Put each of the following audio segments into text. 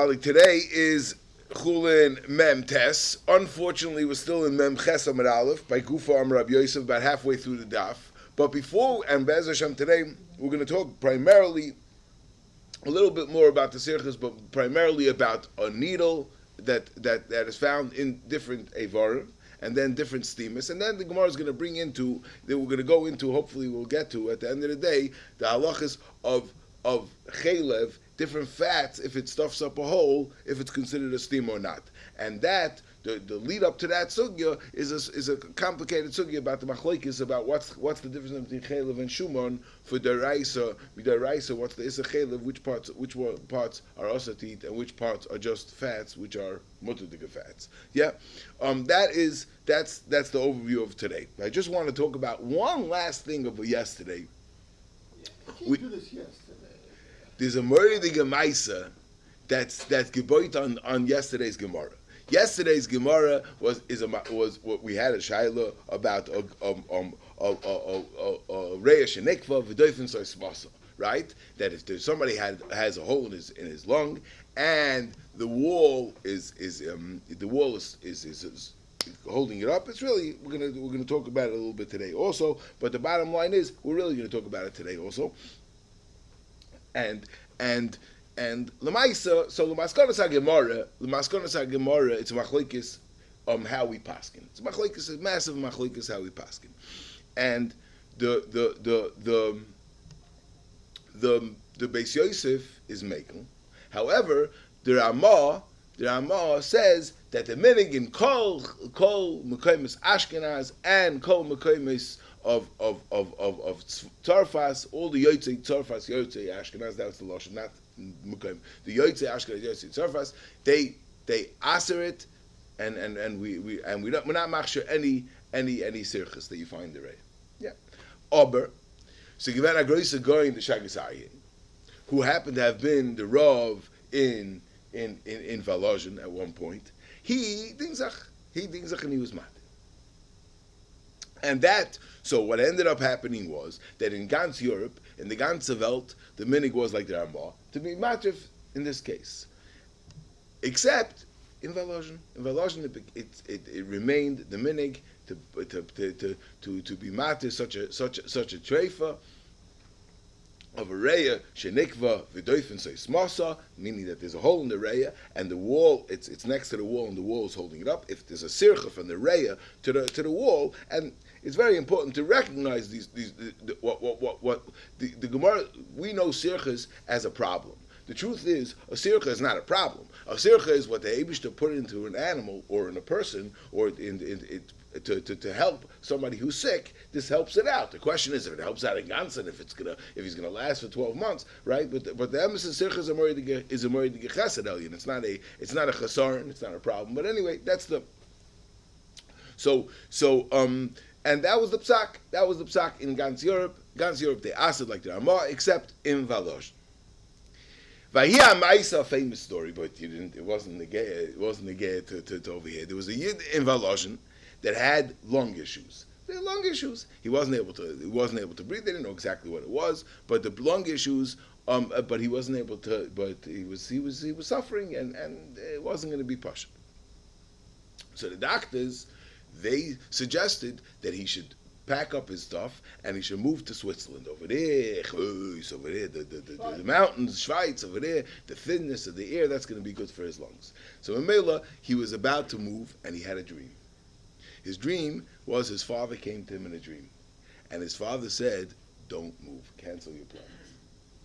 Today is Chulin Mem Tes. Unfortunately, we're still in Mem Ches Amud Aleph by Gufa Amar Rabbi Yosef, about halfway through the daf. But before, and Be'ez Hashem, today we're going to talk primarily a little bit more about the sirchas, but primarily about a needle that is found in different avarim, and then different stemas, and then the Gemara is going to bring into, that we're going to go into, hopefully we'll get to, at the end of the day, the halachas of chaylev, different fats, if it stuffs up a hole, if it's considered a steam or not. And that, the lead up to that sugya is a complicated sugya about the machlokes, about what's the difference between chaylev and shumon for deraisa. What's the issa chaylev? Which parts are asa to eat, and which parts are just fats, which are mutadiga fats. Yeah, that's the overview of today. I just want to talk about one last thing of yesterday. We do this yesterday. There's a murder gemaisa that's geboit on yesterday's Gemara. Yesterday's Gemara was what we had a shaila about a reya shenikva v'doifen soismasa, right? That if there's somebody has a hole in his lung, and the wall is holding it up. It's really we're gonna talk about it a little bit today also. But the bottom line is we're really gonna talk about it today also. And Lamaisa, so Lamaskonas HaGemara, it's machlokes how we paskin. It's machlokes, a massive machlokes how we paskin. And the Beis Yosef is making. However, the Ramah says that the minig in kol mekaymis Ashkenaz and kol mekaymis of Tzarfas, all the Yotzei Tzarfas, Yotzei Ashkenaz, that's the lashon, not mekayim. The Yotzei Ashkenaz, Yotzei Tzarfas, they aser it, and we're not machshir any sirchas that you find there. Yeah, aber so given a groisa going the Shagas Aryeh, who happened to have been the Rav in Valozhin at one point, he dingzach and he was mad. And that, so what ended up happening was that in Gans Europe, in the ganze Welt, the minig was like the Ramah, to be matrif in this case. Except in Valozhin. In Valozhin, it remained the minig to be matrif such a treifa of a reya shenikva v'doifen soismasa, meaning that there's a hole in the reya and the wall, it's next to the wall and the wall is holding it up. If there's a sircha from the reya to the wall, and it's very important to recognize the Gemara. We know sirchas as a problem. The truth is, a sircha is not a problem. A sircha is what the Eibishter put into an animal or in a person or to help somebody who's sick. This helps it out. The question is if it helps out in Gansen, if he's gonna last for 12 months, right? But the emphasis sircha is a moed chesed elyon. It's not a chasaron. It's not a problem. But anyway, that's the and that was the psak. That was the psak in Gans Europe. Gans Europe, they asked it like the Ramah, except in Valozhin. Vayia Ma'isa, famous story, but it wasn't the gay to over here. There was a yid in Valozhin that had lung issues. They had lung issues. He wasn't able to breathe. They didn't know exactly what it was, but the lung issues. But he wasn't able to. But he was suffering, and it wasn't going to be pasha. So the doctors, they suggested that he should pack up his stuff and he should move to Switzerland. Over there, the mountains, Schweiz, over there, the thinness of the air, that's going to be good for his lungs. So in Mela, he was about to move and he had a dream. His dream was his father came to him in a dream. And his father said, don't move, cancel your plans.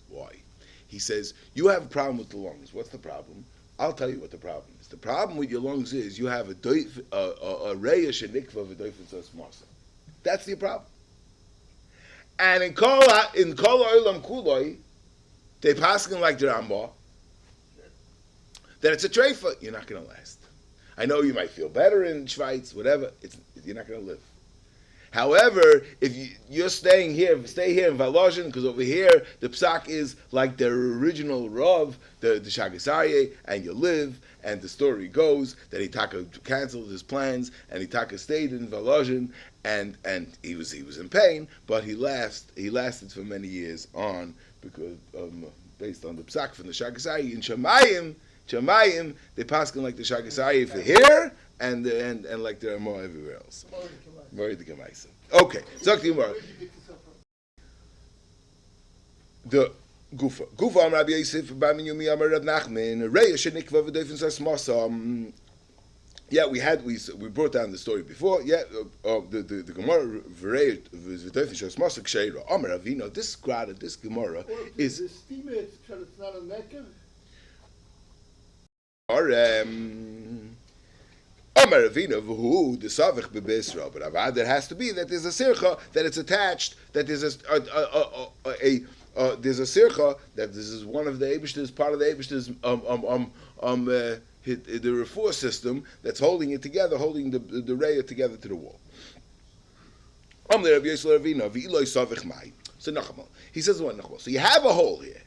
Why? He says, you have a problem with the lungs. What's the problem? I'll tell you what the problem is. The problem with your lungs is you have a reya shenikva v'doifen soismasa. That's the problem. And in kol olam kuloi, they paskin like the Rambam that it's a treifa. You're not going to last. I know you might feel better in Schweiz, whatever. You're not going to live. However, if you're stay here in Valozhin, because over here the psak is like the original Rav, the Shagas Aryeh, and you live, and the story goes that Hitaka canceled his plans, and Hitaka stayed in Valozhin, and he was in pain, but he lasted for many years on, because based on the psak from the Shagas Aryeh in Shemayim, Chamayim, they paskin like the Shagasai for here, and like there are more everywhere else. Morid Kamaisa. Okay, so the Gufa Am Rabbi Yosef Bam Yumi Amar Rab Nachman Reya Shenikva V'Doifin Sasmasa. Yeah, we brought down the story before. Yeah, the Gemara V'Reya V'Doifin Sasmasa Ksheira Amar Avino. This Gemara is. The steamer, it's not a necker. Or Amar Avino V'Hu the Savich B'Bisra. But Avad there has to be that there's a sircha that it's attached. That there's there's a sircha that this is one of the Eibishter's, part of the Eibishter's the refuah system that's holding it together, holding the reya together to the wall. So Nachmal, he says what Nachmal. So you have a hole here,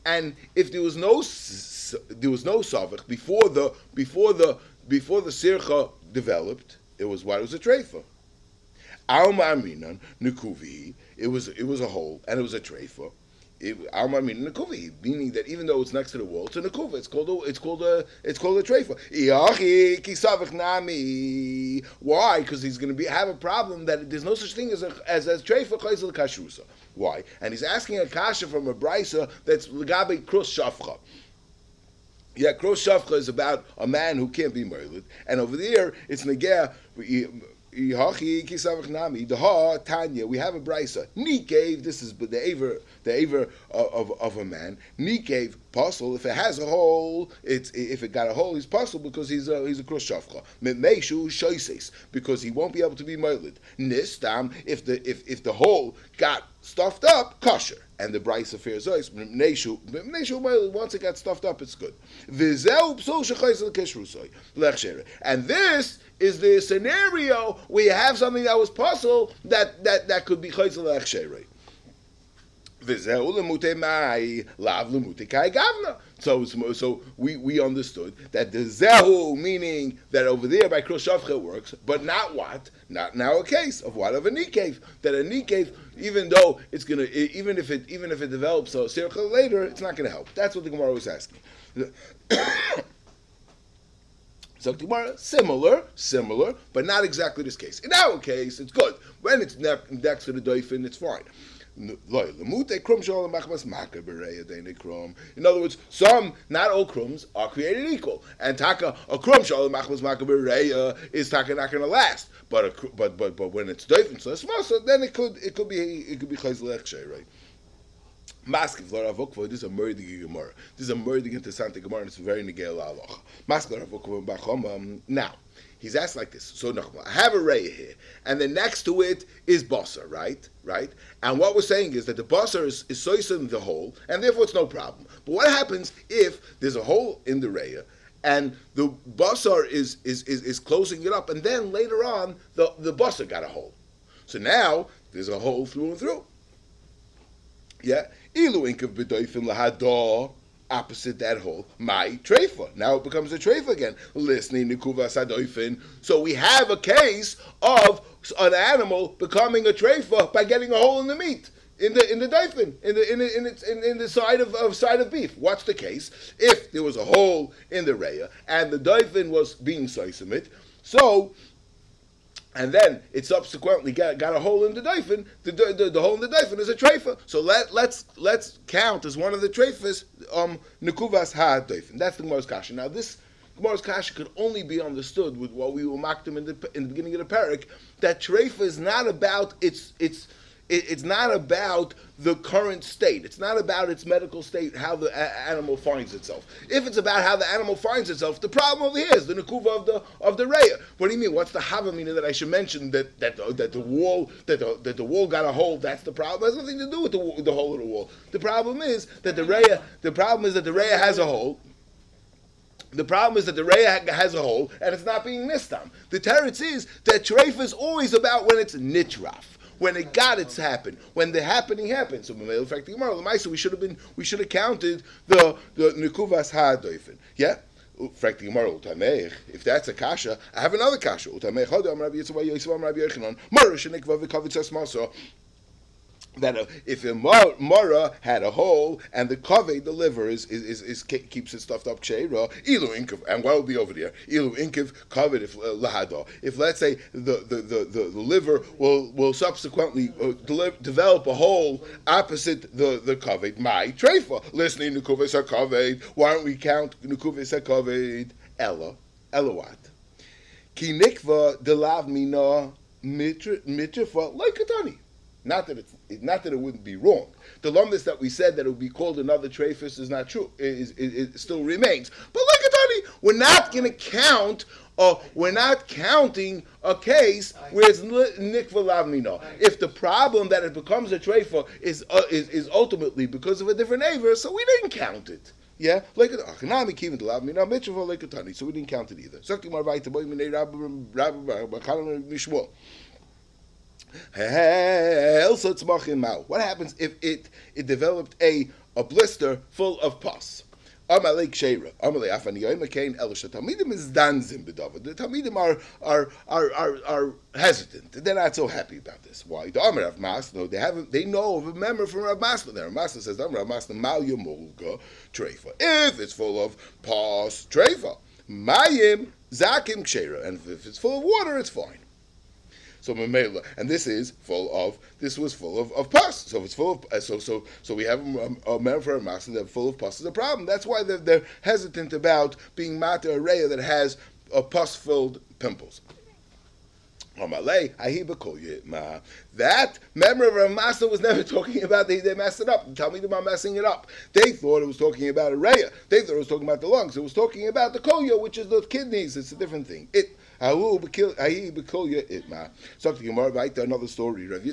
and if there was no savich before the sircha developed, it was what? It was a treifa. Alma Aminan Nukuvi. It was a hole and it was a treifa. Alma Aminan Nukuvi, meaning that even though it's next to the wall, it's a nukuva. It's called a treifa. Why? Because he's going to have a problem that there's no such thing as treifa chayzel kashrusa. Why? And he's asking a kasha from a brisa that's legabe krus shafcha. Yeah, krus shafcha is about a man who can't be murdered, and over there it's negeh. The Tanya, we have a brisa. Nikev, this is the aver of a man. Nikev, puzzle. If it has a hole, if it got a hole, he's puzzled because he's a krushavcha. Meishu shoises, because he won't be able to be murdered. Nistam, if the hole got stuffed up, kosher. And the brisa fair zois. Once it got stuffed up, it's good. And this is the scenario where you have something that was puzzle that could be chayzel lechsherei. So we understood that the zehu, meaning that over there by Krus Shavcha works, but not what? Not now a case of what? Of a nikev. That a nikev, even if it develops a sircha later, it's not gonna help. That's what the Gemara was asking. So Gemara, similar, but not exactly this case. In our case, it's good. When it's next to the doifin, it's fine. In other words, not all krums are created equal, and taka a krum shalom machmas makabereya is taka not going to last. But when it's doifin so smasa, then it could be chayzel echshay, right? Maskiv Laravokvo, this is a murdig Gemara. This is a murdig interessante Gemara, and it's very negel aloch. Maskiv Laravokvo bachom. Now, he's asked like this. So I have a ray here, and then next to it is basar, right? And what we're saying is that the basar is soisim the hole, and therefore it's no problem. But what happens if there's a hole in the raya, and the basar is closing it up, and then later on the basar got a hole? So now there's a hole through and through. Yeah. Ilu inkav b'doifin lahada, opposite that hole, my treifa. Now it becomes a treifa again. Listening nikuvas hadoifin. So we have a case of an animal becoming a treifa by getting a hole in the meat, in the doifin, in the side of beef. What's the case? If there was a hole in the reya and the doifin was being soisimit, so. And then it subsequently got a hole in the doifin. The hole in the doifin is a treifa. So let's count as one of the treifas nekuvas ha doifin. That's the Gemara's kasha. Now this Gemara's kasha could only be understood with what we will mark them in the beginning of the parak. That treifa is not about it's not about the current state. It's not about its medical state, how the animal finds itself. If it's about how the animal finds itself, the problem over here is the nekuva of the reya. What do you mean? What's the havamina that I should mention that the wall got a hole? That's the problem. It has nothing to do with the hole of the wall. The problem is that the reya has a hole. The problem is that the reya has a hole and it's not being nistam. The teretz is that treifa is always about when it's nitraf. When it got its happen, when the happening happened. So in fact, the Gemara, we should have counted the nekuvas ha doifin. Yeah. Frankly, Gemara, if that's a kasha, I have another kasha. that if a mara had a hole and the kaveh, the liver, is keeps it stuffed up ksheira, ilu inkiv, and what will be over there? Ilu inkiv kaveh if lahada. If let's say the liver will subsequently develop a hole opposite the kaveh, my treifa, listening to nukuves hakaveh. Why don't we count nukuves hakaveh? Ella what? Ki nikva delav mina mitrifa like katani. Not that it wouldn't be wrong. The lumdus that we said that it would be called another trephus is not true. It still remains. But like Atani, we're not going to count. We're not counting a case where it's nikva lavmino. If the problem that it becomes a trefa is ultimately because of a different aver, so we didn't count it. Yeah, like Achanami Kivin Lavmino Mitzvah like Atani, so we didn't count it either. Sakti Marvaita Boy Minei Rabbi Mishmol. What happens if it developed a blister full of pus? The Talmidim are hesitant. They're not so happy about this. Why? They know of a member from Rav Masna. Rav Masna says, Rav Masna mal yomolga treifa. If it's full of pus, treifa. Mayim zakim ksheira. And if it's full of water, it's fine. So memela, and this was full of pus. So if it's full of so we have a member for a master that full of pus is a problem. That's why they're hesitant about being mater a raya that has pus-filled pimples. That member of a master was never talking about they messed it up. Tell me about messing it up. They thought it was talking about a raya. They thought it was talking about the lungs. It was talking about the kolya, which is the kidneys. It's a different thing. Another story. Rav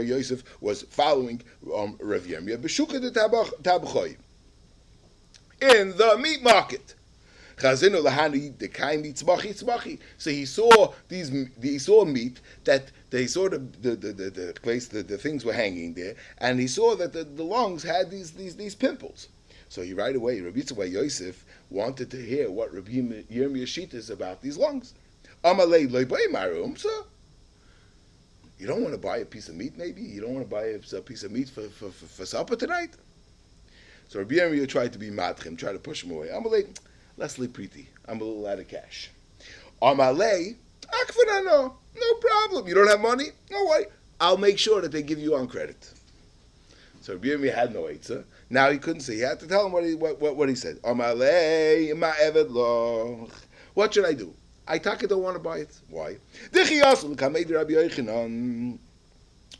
Yosef was following Rav Yirmiyah in the meat market. So he saw meat that they saw the place the things were hanging there, and he saw that the lungs had these pimples. So he right away, Rabbi Yosef wanted to hear what Rabbi Yirmiyah Shita is about these lungs. You don't want to buy a piece of meat, maybe? You don't want to buy a piece of meat for supper tonight? So Rabbi Yirmiyah tried to be matchim, tried to push him away. Amalei, let's leave pretty. I'm a little out of cash. Amalei, no problem. You don't have money? No way. I'll make sure that they give you on credit. So Rabbi Yirmiyah had no eitzah. Now he couldn't say. He had to tell him what he said. What should I do? I don't want to buy it. Why?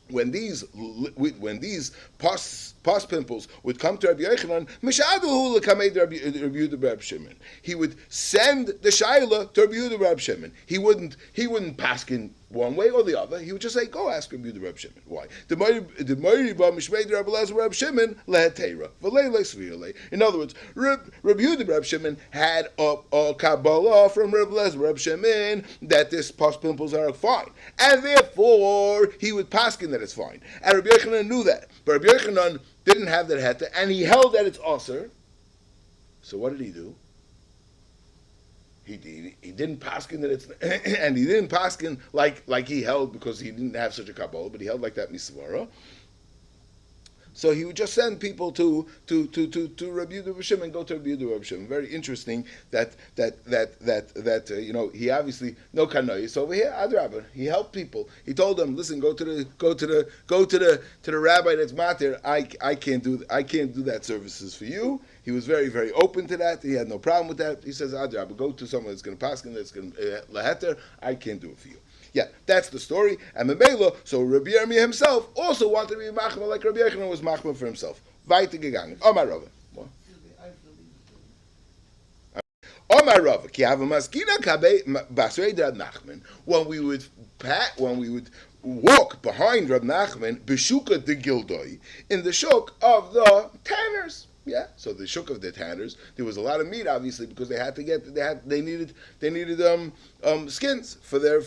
When these pus pimples would come to Rabbi Yochanan, he would send the shaila to Rabbi Yehuda Reb Shimon. He wouldn't paskin one way or the other. He would just say, "Go ask Rabbi Yehuda Reb Shimon." Why? In other words, Rabbi Yehuda Reb Shimon had a kabbalah from Rabbi Reb Shimon that this pus pimples are fine, and therefore he would paskin that it's fine. And Rabbi Yochanan knew that, but Rabbi Yochanan didn't have that heta, and he held that it's aser. So what did he do? He didn't paskin that it's, and he didn't paskin like he held because he didn't have such a kabbalah, but he held like that misvara. So he would just send people to Rabbi Yehuda Reb Shimon, go to Rabbi Yehuda Reb Shimon. Very interesting that he obviously no kanayis over here. Adrabah, he helped people. He told them, listen, go to the rabbi that's matir. I can't do that services for you. He was very, very open to that. He had no problem with that. He says, Adrabah, go to someone that's going to paskin, that's going to laheter. I can't do it for you. Yeah, that's the story. And Memela, so Rabbi Yirmiyah himself also wanted to be machma like Rabbi Yochanan was machma for himself. Weiter gegangen. Omar Rava. Omar Rava. Ki hava maskina kabe basrei Rab Nachman. When we would walk behind Rab Nachman, beshuka de gildoi, in the shuk of the tanners. Yeah, so the shuk of the tanners, there was a lot of meat, obviously, because they needed skins for their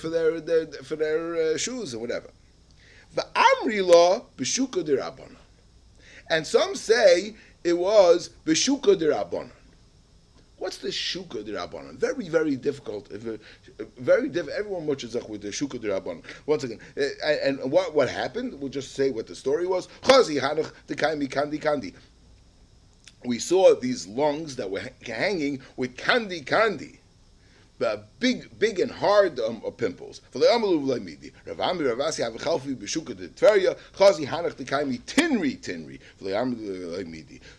shoes and whatever. The Amri law b'shuka de Rabbanan, and some say it was b'shuka de Rabbanan. What's the shuka d'Rabbanan? Very, very difficult. Everyone muches up with the shuka d'Rabbanan. Once again, and what happened? We'll just say what the story was. Chazi hanach d'kaimi kandi. We saw these lungs that were hanging with kandi. Big and hard pimples. Rav Ami Ravasi have a chalfi b'shuka de Tveria chazi hanach dekaimi tinri.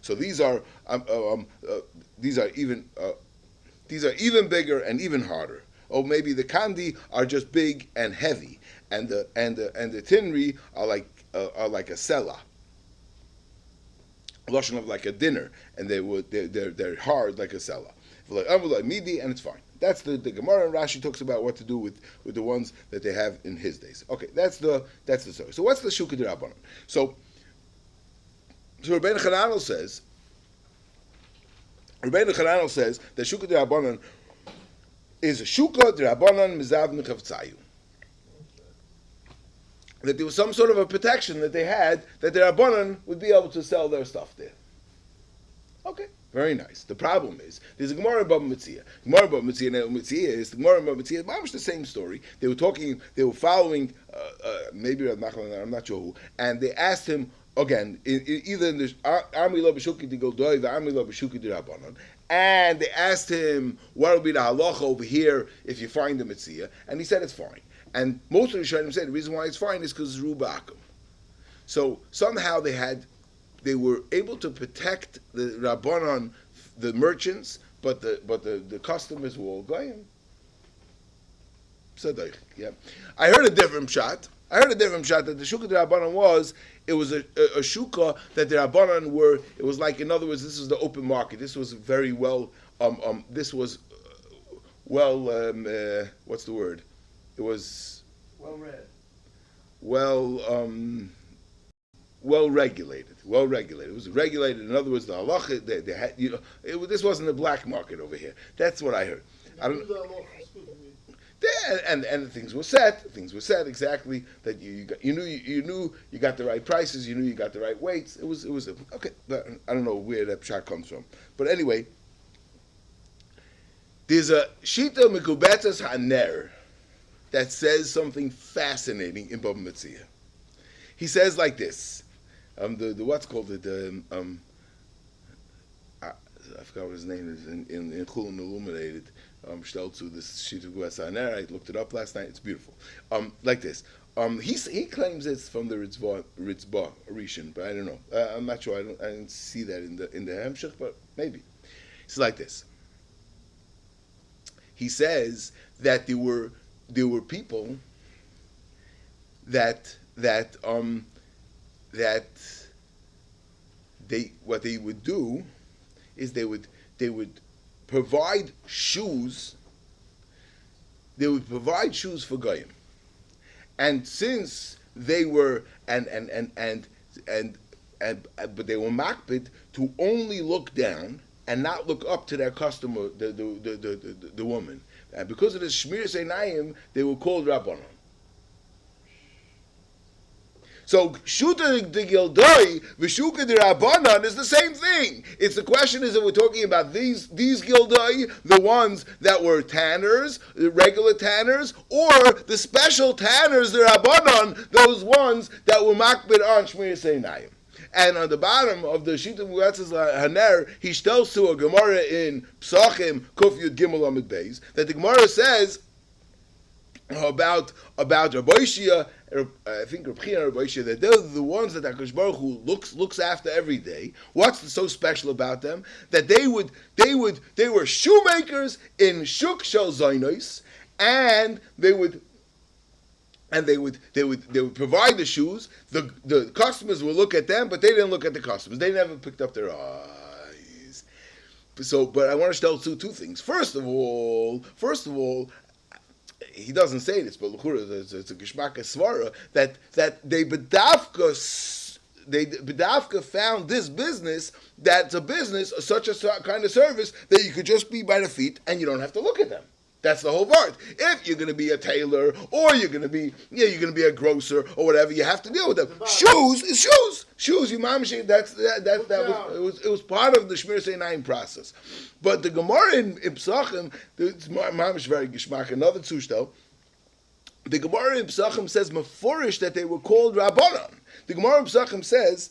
So these are even bigger and even harder. Or maybe the kandi are just big and heavy, and the tinri are like a sela. Lashon of like a dinner, and they're hard like a sela. And it's fine. That's the Gemara, and Rashi talks about what to do with the ones that they have in his days. Okay, that's the story. So what's the Shukah d'Rabbanan? So Rabbeinu Chananel says that Shukah d'Rabbanan is a Shukah d'Rabbanan mizav mechavtzayu. That there was some sort of a protection that they had that the Rabbanan would be able to sell their stuff there. Okay. Very nice. The problem is, there's a Gemara in Bava Metzia. Gemara in Bava Metzia is much the same story. They were following, maybe Rav Nachman, I'm not sure who, and they asked him, again, either in the Ami Lo B'Shuki Di Goldoi, the Ami Lo B'Shuki Di Rabbanon, and they asked him, what will be the halacha over here if you find the Metzia? And he said it's fine. And most of the Rishonim said the reason why it's fine is because it's Ruba Akum. So somehow they were able to protect the Rabbanon, the merchants, but the customers were all goyim. Sadach, yeah. I heard a different shot that the Shukah de Rabbanon was a Shukah that the Rabbanon were, it was like, in other words, this was the open market. This was very well, what's the word? It was Well read. Well regulated. It was regulated. In other words, the halacha they had. This wasn't a black market over here. That's what I heard. And things were set. Exactly that you knew you got the right prices. You knew you got the right weights. It was okay. I don't know where that shot comes from, but anyway, there's a shita mikubetas haner that says something fascinating in Bava Metzia. He says like this. The what's called it? I forgot what his name is in Chulin Illuminated. Shtelzu, this sheet of Guasaner. I looked it up last night. It's beautiful. Like this. He claims it's from the Ritzvah Rishon, but I don't know. I'm not sure. I didn't see that in the Hemshech, but maybe. It's like this. He says that there were people that what they would do is they would provide shoes. They would provide shoes for goyim, and since they were but they were makpid to only look down and not look up to their customer, the woman, and because of the shmiras einayim, they were called rabbanon. So Shuta de Gildoi, Vishuka de Rabbanan is the same thing. It's the question is that we're talking about these Gildoi, the ones that were tanners, the regular tanners, or the special tanners, the Rabbanan, those ones that were makbid on Shmiras Einayim. And on the bottom of the Shita Muetzes Haner, he tells to a Gemara in Psachim Kuf Yud Gimel Amid Beis that the Gemara says about Rabbi Shia, I think Rabbi Chia and Rabbi Shia, that they're the ones that HaKadosh Baruch Hu looks after every day. What's so special about them? That they were shoemakers in Shuk Shel Zaynos, and they would provide the shoes. The customers would look at them, but they didn't look at the customers. They never picked up their eyes. So, but I want to tell two things. First of all, he doesn't say this, but it's a Geshmaka Svara that they bedavka found this business that's a business, such a kind of service that you could just be by the feet and you don't have to look at them. That's the whole part. If you're going to be a tailor or you're going to be a grocer or whatever, you have to deal with them. Shoes is shoes. Shoes, you mamashi. It was part of the Shmir Seinayim process. But the Gemara in Psachim, it's mamash very gishmak. Another tzushtel. The Gemara in Psachim says meforish that they were called Rabbanon. The Gemara in Psachim says,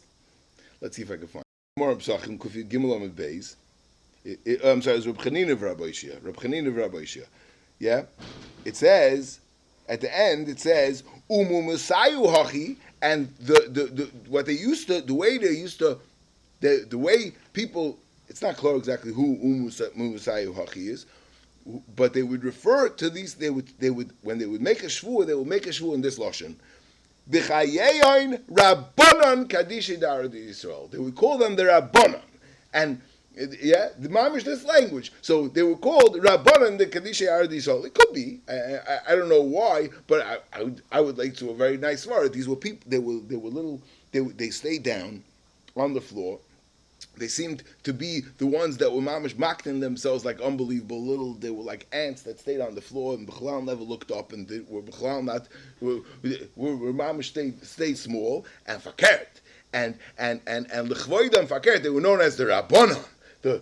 let's see if I can find it. Gemara in Psachim Kufi Gimel Amud Beis. I'm sorry, it's Reb Chanina of Rabbi Ishia. Yeah, it says at the end. It says Umu Masayu Hachi, and the what they used to, the way people. It's not clear exactly who Umu Masayu Hachi is, but they would refer to these. They would when they would make a shvur, they would make a shvur in this lashon. B'chayein Rabbanon Kaddishi Darad Yisrael. They would call them the Rabbanon, and the mamish this language. So they were called Rabbanan the Kaddishi Arad Yisrael. It could be. I don't know why, but I would like to a very nice word. These were people. They were little. They stayed down on the floor. They seemed to be the ones that were mamish makting themselves like unbelievable little. They were like ants that stayed on the floor, and B'chalal never looked up, and they were B'chalal not. Were mamish stayed small and fakert, and l'chvoida and fakert. They were known as the Rabbanon. The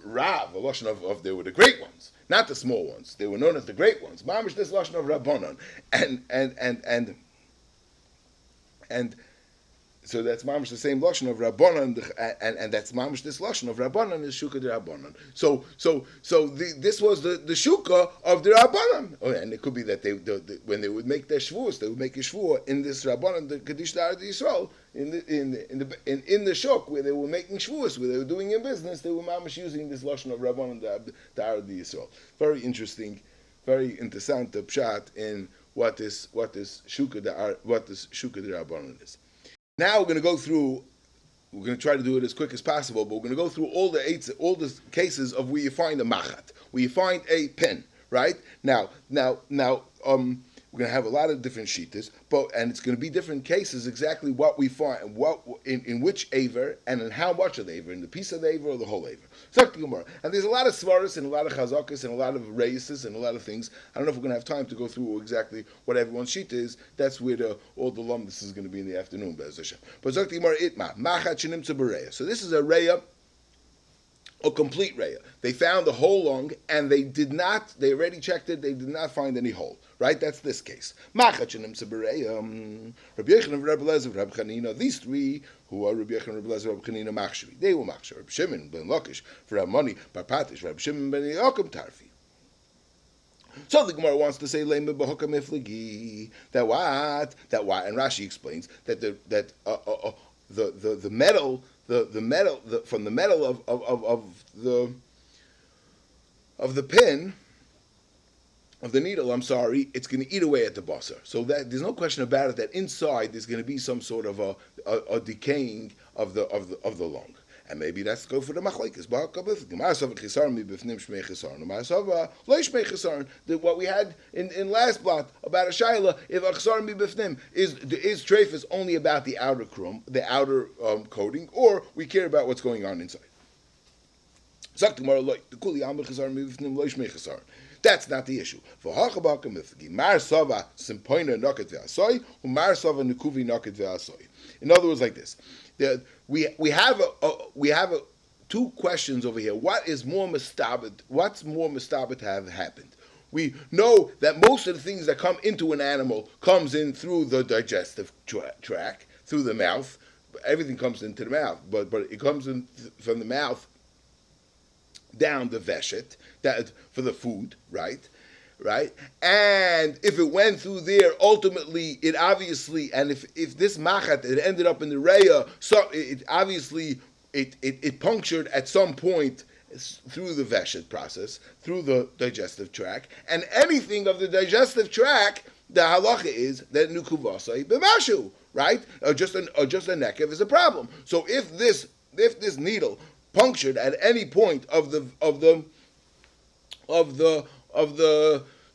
Rav, a lashon of they were the great ones, not the small ones. They were known as the great ones. Mamish this lashon of Rabbanon, and so that's mamish the same lashon of Rabbanon, and that's mamish this lashon of Rabbanon is shuka de Rabbanon. So this was the shuka of the Rabbanon, and it could be that they when they would make their shvuos, they would make a shvuah in this Rabbanon, the Kaddish Darad Yisrael. In the shuk where they were making shvuos, where they were doing in business, they were mamish using this lashon of Rabbanon Darad Yisrael. Very interesting, very interessant pshat in what this shuka de Rabbanon is. Now we're going to go through. We're going to try to do it as quick as possible, but we're going to go through all the cases of where you find a machat, where you find a pin. Right now. We're going to have a lot of different shittas, and it's going to be different cases exactly what we find, what in which aver, and in how much of the aver, in the piece of the aver or the whole aver. And there's a lot of svaras and a lot of chazakas and a lot of reises and a lot of things. I don't know if we're going to have time to go through exactly what everyone's shitta is. That's where all the lumdus is going to be in the afternoon, Be'ez Hashem. But Zok Gemara itma machat shenim tzabareya. So this is a reya, a complete reya. They found the hole long, and they already checked it, they did not find any hole. Right? That's this case. Machat shenim tzabareya. Rabbi Yochanan, Rabbi Elazar, Rabbi Chanina. These three who are Rabbi Yochanan, Rabbi Elazar, Rabbi Chanina, machshvi. They were machshvi. Rabbi Shimon ben Lakish for Ramoni, Bar Patish, Rabbi Shimon ben Yochim Tarfi. So the Gemara wants to say lema b'hokam iflagi. That why, and Rashi explains that the metal from the metal of the pin. Of the needle, it's going to eat away at the basar. So that there's no question about it that inside there's going to be some sort of a decaying of the lung, and maybe that's go for the machlekes. What we had in last blot about a shaila, if a chesar mibifnim is treifus only about the outer coating, or we care about what's going on inside. That's not the issue. In other words, like this, we have two questions over here. What's more mistabit to have happened? We know that most of the things that come into an animal comes in through the digestive tract, through the mouth. Everything comes into the mouth, but it comes in from the mouth down the veshet, that for the food, right? And if it went through there, ultimately, it obviously, and if this machat, it ended up in the reya, so it obviously, it punctured at some point through the veshet process, through the digestive tract, and anything of the digestive tract, the halacha is that nukuvasai b'mashu, right? Or just a nekev is a problem. So if this needle punctured at any point of the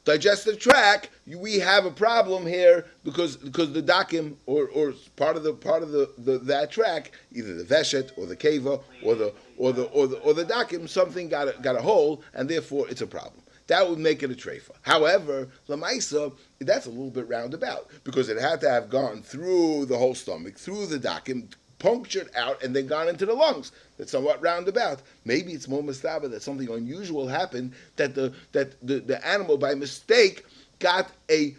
digestive tract, we have a problem here because the dakim or part of that tract, either the veshet or the keva or the dakim, something got a hole, and therefore it's a problem. that would make it a treifa. However, lamaisa, that's a little bit roundabout because it had to have gone through the whole stomach, through the dakim, punctured out, and then gone into the lungs. That's somewhat roundabout. Maybe it's more mustaba that something unusual happened, that the animal by mistake got this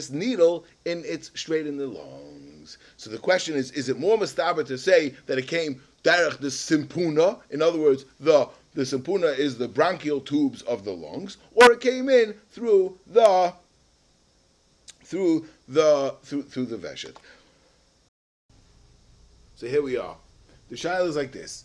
needle in its straight in the lungs. So the question is it more mustaba to say that it came derech the simpuna? In other words, the simpuna is the bronchial tubes of the lungs, or it came in through the veshet. So here we are. The shaila is like this.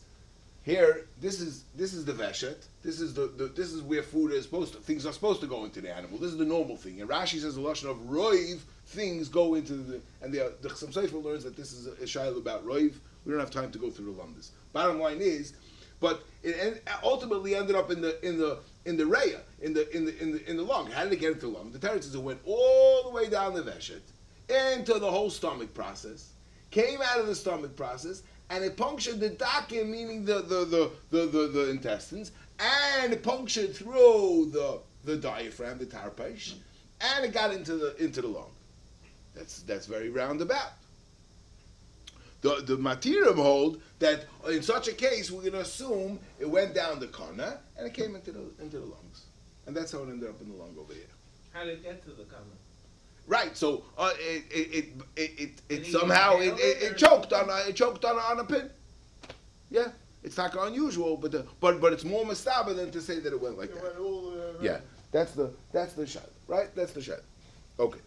Here, this is the veshet. This is this is where food is things are supposed to go into the animal. This is the normal thing. And Rashi says the lashon of roiv, things go into and the Chassam Sofer learns that this is a shaila about roiv. We don't have time to go through the lumdis. Bottom line is, but it ultimately ended up in the reya, in the lung. How did it get into the lung? The Torah says it went all the way down the veshet into the whole stomach process, came out of the stomach process, and it punctured the dakim, meaning the intestines, and it punctured through the diaphragm, the tarpesh, and it got into the lung. That's very roundabout. The Matirim hold that in such a case we're going to assume it went down the karna and it came into the lungs, and that's how it ended up in the lung over here. How did it get to the karna? Right, so it somehow choked on a pin. Yeah, it's not unusual, but it's more mastaba than to say that it went like that. Yeah, that's the shot, right? That's the shot. Okay.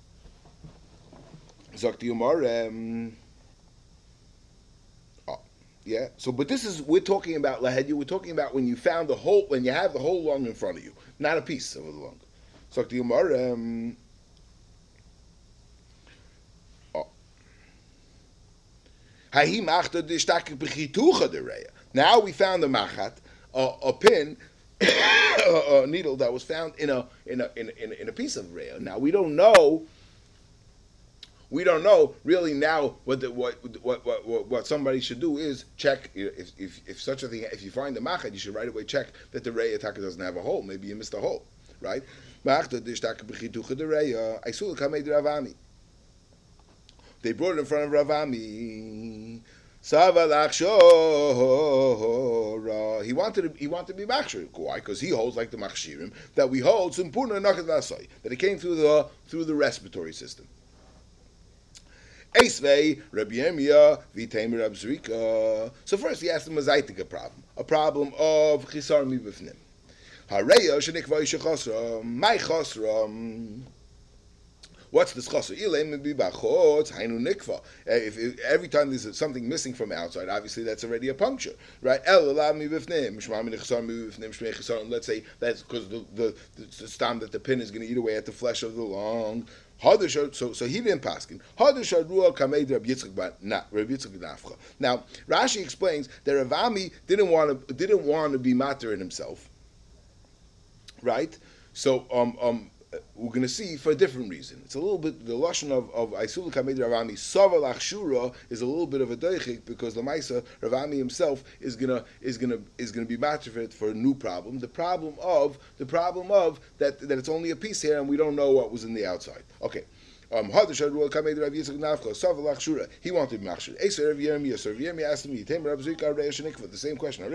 Zakti Umar. Yeah. So, but we're talking about lahedya. We're talking about when you have the whole lung in front of you, not a piece of the lung. Zakti Umar. Now we found the machat, a pin, a needle that was found in a piece of reya. Now we don't know really now what somebody should do is check if such a thing. If you find the machat, you should right away check that the reya taka doesn't have a hole. Maybe you missed a hole, right? They brought it in front of Ravami. He wanted to be machshir. Why? Because he holds like the machshirim that we hold simpuna nakat vasoi, that it came through the respiratory system. Eisvei Rabbi Yirmiyah v'teimer Rab Zrika. So first he asked him a problem of chisar mibifnim. Hareya shenikvay shechasra, my chasra. What's this chasr? If every time there's something missing from outside, obviously that's already a puncture, right? Let's say that's because the stam that the pin is going to eat away at the flesh of the lung. So he didn't paskin. Now Rashi explains that Ravami didn't want to be matter in himself, right? So we're going to see for a different reason. It's a little bit the lashon of Aisul Kamed Ravami Saval Achshura is a little bit of a doichik because the Maisa Ravami himself is gonna be matched for a new problem. The problem of that it's only a piece here and we don't know what was in the outside. Okay. He wanted to be machshir. Eser Yirmiyah asked me, the same question.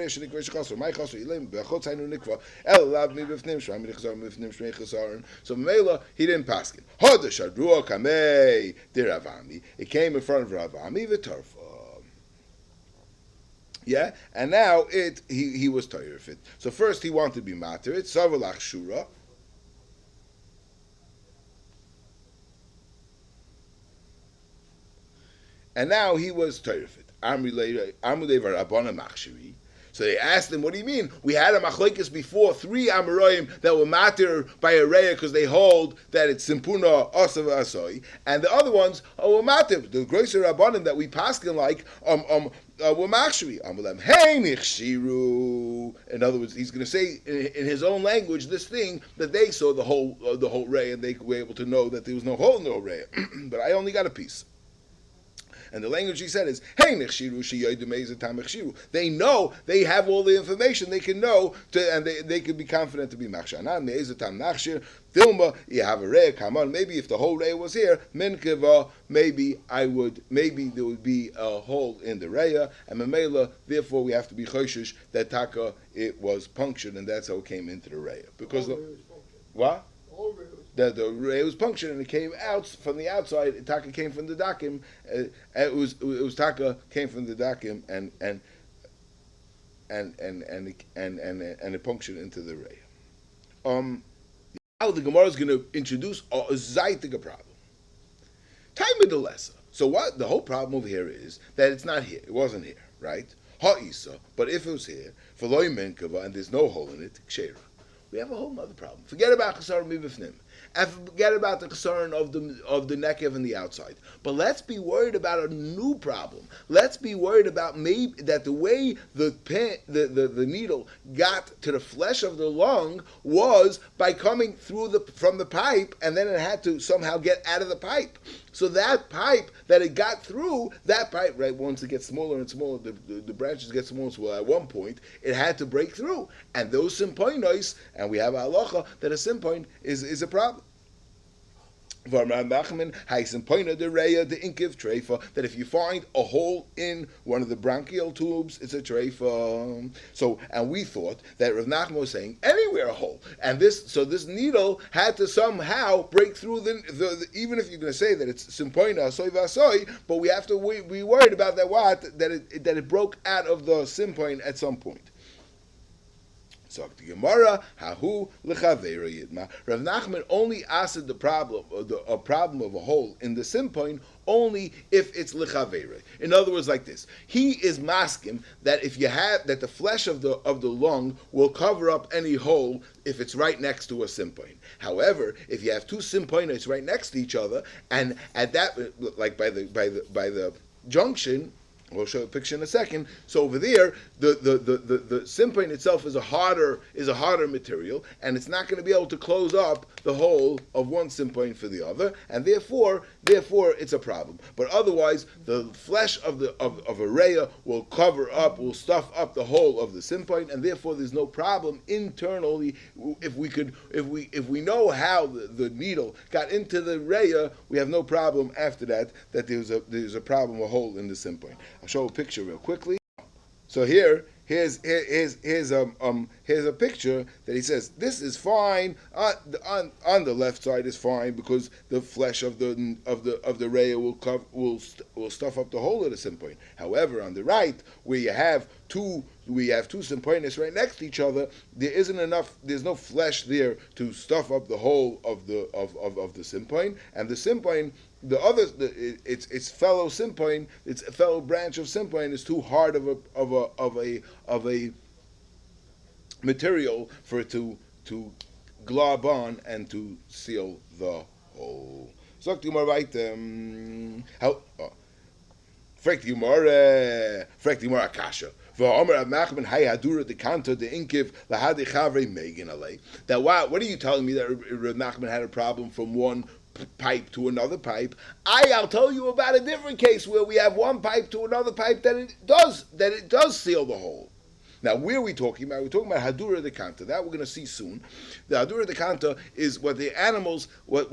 So Mela, he didn't pass it. It came in front of Ravami v'tarfa. Yeah, and now he was tired of it. So first he wanted to be matir. It's savalach shura. And now he was terrified. So they asked him, what do you mean? We had a machlekes before, 3 Amoraim that were matir by a reya because they hold that it's simpuna asav asoi, and the other ones were matir. The grosser rabbanim that we paskin like were machshiri. Amalem hey nichshiru. In other words, he's going to say in his own language this thing that they saw the whole reya and they were able to know that there was no hole in the reya, but I only got a piece. And the language he said is, hey, they know, they have all the information, they can know, and they can be confident to be machshir. Dilma, you have a reya, come on, maybe if the whole reya was here, minkeva, maybe there would be a hole in the reya, and memela, therefore we have to be choshish that taka, it was punctured, and that's how it came into the reya. Because what? The reya was punctured, and it came out from the outside, taka came from the dakim, it was taka came from the dakim, and it punctured into the reya. Now the Gemara is going to introduce a zaytig problem. Time of the lesser. So what the whole problem over here is that it's not here. It wasn't here, right? Ha'isa. But if it was here, for loy menkava, and there's no hole in it, kshera. We have a whole other problem. Forget about chesaron mibifnim, and forget about the chesaron of the nekev and the outside. But let's be worried about a new problem. Let's be worried about maybe that the way the needle got to the flesh of the lung was by coming through from the pipe, and then it had to somehow get out of the pipe. So that pipe that it got through, that pipe, right, once it gets smaller and smaller, the branches get smaller and smaller. At one point, it had to break through. And those simpoinos, and we have a halacha that a simpoin is a problem. That if you find a hole in one of the bronchial tubes, it's a treifa. So, and we thought that Rav Nachman was saying anywhere a hole, and this needle had to somehow break through the even if you're going to say that it's simpoina soy vasoy, but we have to be worried about that it broke out of the simpoin at some point. So the Gemara, hahu lechaveira yidma. Rav Nachman only asked a problem of a hole in the simpoin only if it's lechaveira. In other words, like this: he is masking that if you have that the flesh of the lung will cover up any hole if it's right next to a simpoin. However, if you have two simpoinos right next to each other, and at that, like by the junction. We'll show a picture in a second. So over there, the simpoin itself is a harder material, and it's not going to be able to close up the hole of one simpoin for the other, and therefore it's a problem. But otherwise, the flesh of a reya will stuff up the hole of the simpoin, and therefore there's no problem internally. If we know how the needle got into the reya, we have no problem after that there's a problem, a hole in the simpoin. I'll show a picture real quickly. So here's a picture that he says this is fine. On the left side is fine because the flesh of the reya will stuff up the hole of the simpoin. However, on the right, where you have two simpoinis right next to each other, there's no flesh there to stuff up the hole of the simpoin, and the simpoin, its fellow simpoin, its fellow branch of simpoin is too hard of a material for it to glob on and to seal the hole. So the Gemara fragt die Gemara akasha. That what are you telling me that Rav Nachman had a problem from one pipe to another pipe? I'll tell you about a different case where we have one pipe to another pipe that it does seal the hole. Now, where are we talking about? We're talking about Hadura de Kanta. That we're going to see soon. The Hadura de Kanta is what the animals, what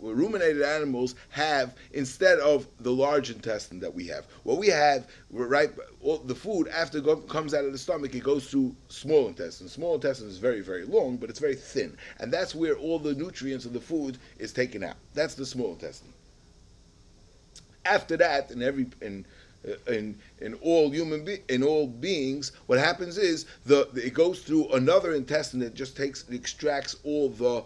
ruminated animals have instead of the large intestine that we have. What we have, right, the food after it comes out of the stomach, it goes through small intestine. Small intestine is very, very long, but it's very thin, and that's where all the nutrients of the food is taken out. That's the small intestine. After that, in all beings, what happens is it goes through another intestine that just extracts all the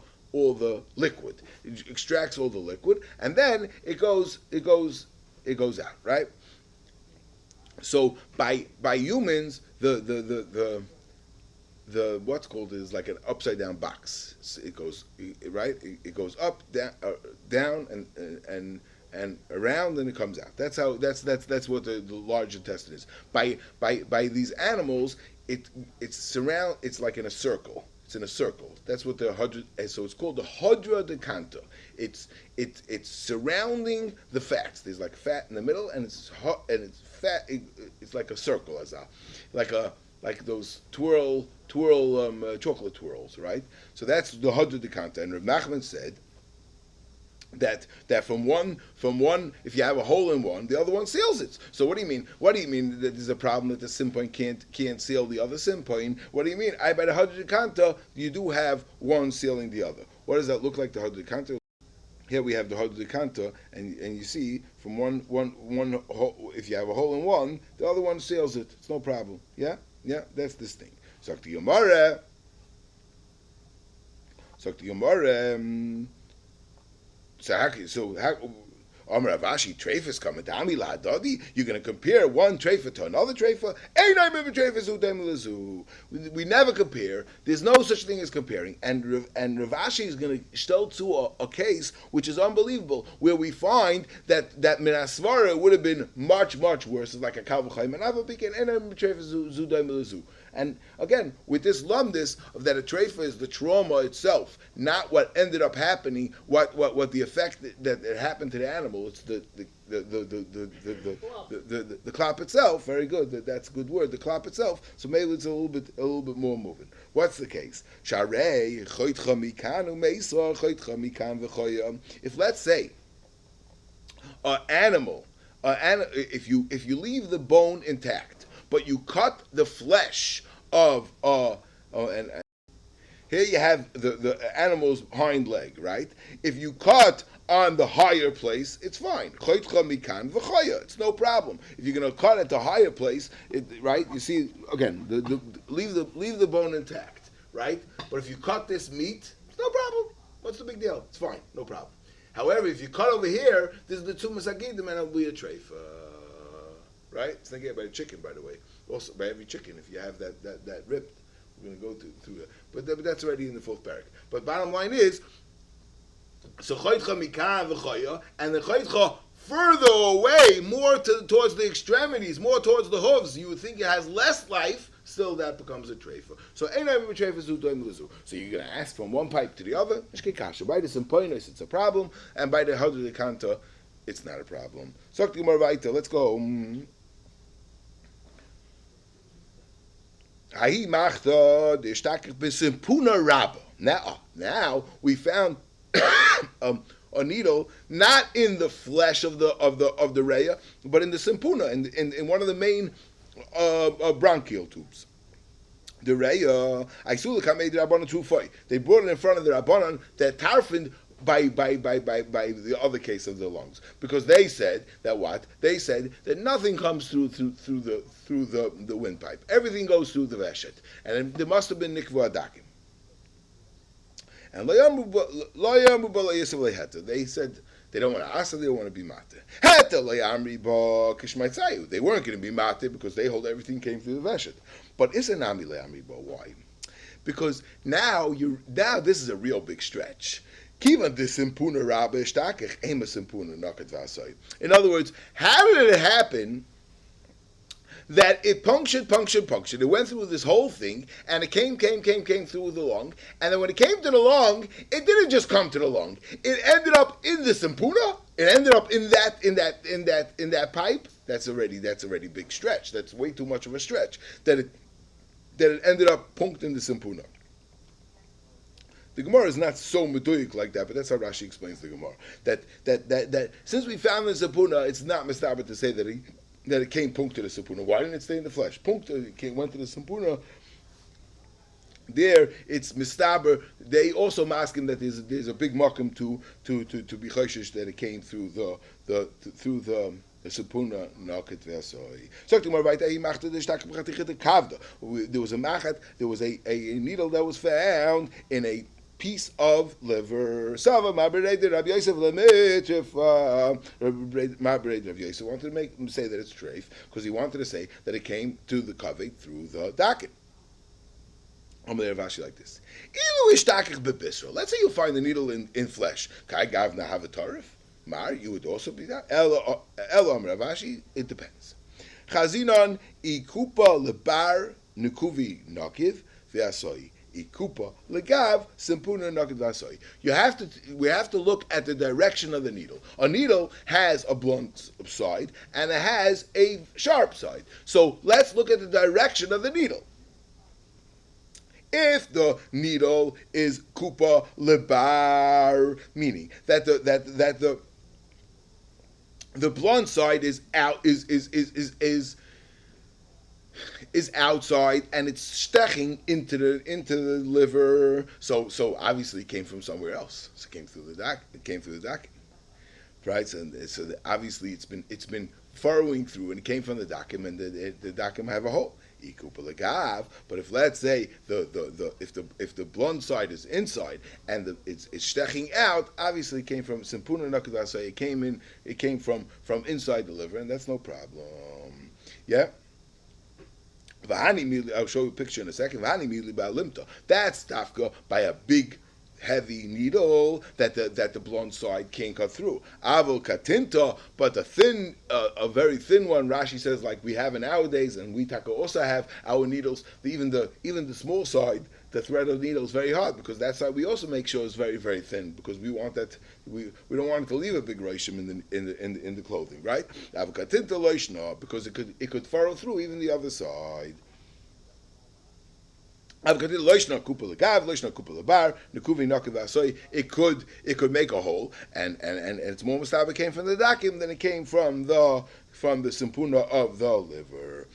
liquid. It extracts all the liquid, and then it goes out, right? So by humans, the what's called is like an upside down box. So it goes right. It goes up, down, and around, and it comes out. That's what the large intestine is. By these animals, it's like in a circle. It's in a circle. That's what the Hadra. So it's called the Hadra de Kanta. It's surrounding the fats. There's like fat in the middle, and it's fat. It's like a circle, like those chocolate twirls, right? So that's the Hadra de Kanta. And Rav Nachman said that from one, if you have a hole in one, the other one seals it. So what do you mean? What do you mean that there's a problem that the sim point can't seal the other sim point? What do you mean? By the Hadra Kanta, you do have one sealing the other. What does that look like? The Hadra Kanta. Here we have the Hadra Kanta, and you see from one hole, if you have a hole in one, the other one seals it. It's no problem. Yeah, that's this thing. So the Gemara. So Amar Avashi treifas kamadami lahadadi. You're going to compare one treifa to another treifa. We never compare. There's no such thing as comparing. And Ravashi is going to stel to a case which is unbelievable, where we find that minasvara would have been much worse. It's like a kalvachayim and avapikin and treifa zudaim lezu. And again, with this lumdis of that a treifa is the trauma itself, not what ended up happening, what the effect that happened to the animal. It's the klap itself. Very good. That's a good word. The klap itself. So maybe it's a little bit more moving. What's the case? If let's say an animal, if you leave the bone intact, but you cut the flesh of and here you have the animal's hind leg, right? If you cut on the higher place, it's fine. It's no problem. If you're going to cut at the higher place, right? You see, again, leave the bone intact, right? But if you cut this meat, it's no problem. What's the big deal? It's fine, no problem. However, if you cut over here, this is the two masagidim and it'll be a treifa. Right? It's not getting by the chicken, by the way. Also, by every chicken, if you have that ripped, we're going to go through that. But that's already in the fourth parak. But bottom line is, so choytcha mikan v'choya, and the choytcha further away, more towards the extremities, more towards the hooves, you would think it has less life, still that becomes a treifa. So so you're going to ask from one pipe to the other, by the simpoinus, it's a problem, and by the Hadra de Kanta, it's not a problem. Let's go. Now we found a needle not in the flesh of the raya, but in the simpuna, in one of the main bronchial tubes. The raya, they brought it in front of the rabbanon that tarfin by the other case of the lungs, because they said that what? They said that nothing comes through the windpipe. Everything goes through the veshet, and there must have been nikvu adakim. And they said they don't want to asa, they don't want to be mate. They weren't going to be mate because they hold everything came through the veshet. But isanami le'amribo. Why? Because now this is a real big stretch. In other words, how did it happen that it punctured? It went through this whole thing, and it came through the lung, and then when it came to the lung, it didn't just come to the lung. It ended up in the simpuna. It ended up in that pipe. That's already big stretch. That's way too much of a stretch. That it ended up punked in the simpuna. The Gemara is not so meduyik like that, but that's how Rashi explains the Gemara. That since we found the sapuna, it's not mistaber to say that it came punk to the sapuna. Why didn't it stay in the flesh? Punk went to the sapuna. There, it's mistaber. They also ask him that there's a big makom to be chayshish that it came through the sapuna naket v'asoi. So there was a machat. There was a needle that was found in a piece of liver. Sava Ma'abered Rabbi Yosef Lemitrif. Ma'abered Rabbi Yosef wanted to make him say that it's treif because he wanted to say that it came to the kaveh through the dakin. I'm going to Rashi like this. Let's say you find the needle in flesh. Kai gavna have a tarif. Mar, you would also be that. Elo Ravashi, it depends. Chazinon ikupa lebar nukuvi nakiv v'asoi. ikupa legav simpuna naked vasoi. We have to look at the direction of the needle. A needle has a blunt side and it has a sharp side. So let's look at the direction of the needle. If the needle is kupa lebar, meaning that the blunt side is outside and it's steching into the liver, so obviously it came from somewhere else. So it came through the dakim, right? So obviously it's been furrowing through, and it came from the dakim, and the dakim have a hole. But if, let's say, if the blunt side is inside and it's steching out, obviously it came from simpuna nakudasa. It came from inside the liver, and that's no problem. Yeah. I'll show you a picture in a second. That's dafka by a big, heavy needle that the blunt side can't cut through. Avol katinta, but a very thin one. Rashi says, like we have nowadays, and we also have our needles. Even the small side, the thread of the needle is very hard, because that side we also make sure is very, very thin, because we want that we don't want it to leave a big reishim in the clothing, right? Avol katinta loishna, because it could furrow through even the other side. It could make a hole, and it's more mustaba. It came from the dakim than it came from the simpuna of the liver.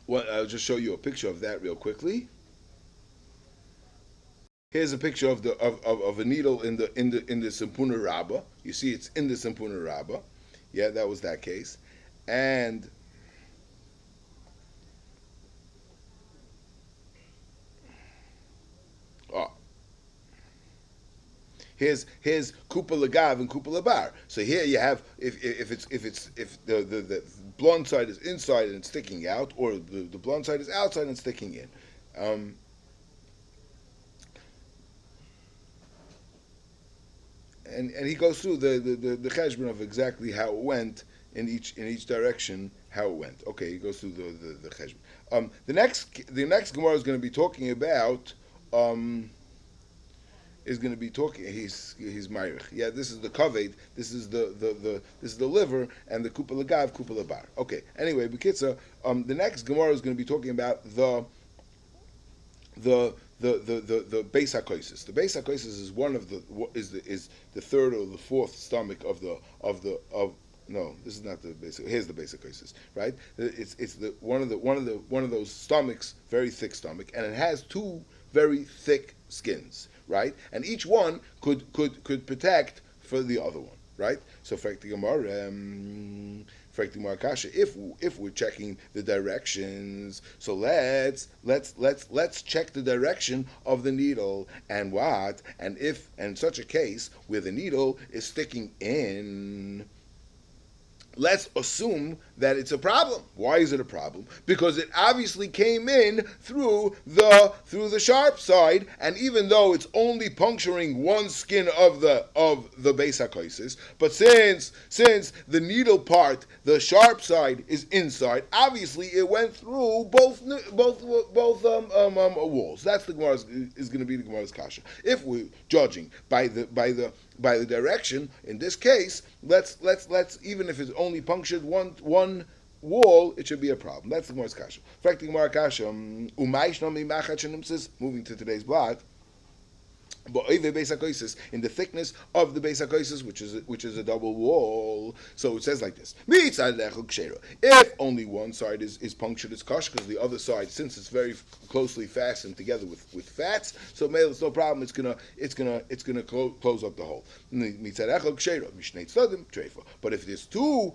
Well, I'll just show you a picture of that real quickly. Here's a picture of a needle in the simpuna rabba. You see, it's in the simpuna rabba. Yeah, that was that case, and here's kupa lagav and kupa labar. So here you have if the blunt side is inside and it's sticking out, or the blunt side is outside and sticking in. And he goes through the cheshbon of exactly how it went in each direction, how it went. Okay, he goes through the cheshbon. The next Gemara is going to be talking about. He's Myrich. Yeah, this is the kaved. This is the liver, and the kupa lagav, kupa labar. Okay. Anyway, B'kitza, the next Gemara is going to be talking about the Beis HaKosis. The Beis HaKosis is is the third or the fourth stomach of no, this is not the basic. Here's the Beis HaKosis, right? It's one of those stomachs, very thick stomach, and it has two very thick skins, right? And each one could protect for the other one, right? So Kasha, if we're checking the directions, so let's check the direction of the needle, and what? And if in such a case where the needle is sticking in, let's assume that it's a problem. Why is it a problem? Because it obviously came in through the sharp side, and even though it's only puncturing one skin of the Beis HaKosis, but since the needle part, the sharp side, is inside, obviously it went through both walls. That's the Gemara's is going to be the Gemara's kasha. If we're judging by the direction, in this case, let's even if it's only punctured one wall, it should be a problem. That's the Gemara's kasha. In fact, the Gemara kasha, moving to today's blog, but in the thickness of the Beis HaKosis, which is a double wall, so it says like this: if only one side is punctured, it's kosher, because the other side, since it's very closely fastened together with fats, so it's no problem. It's gonna close up the hole. But if there's two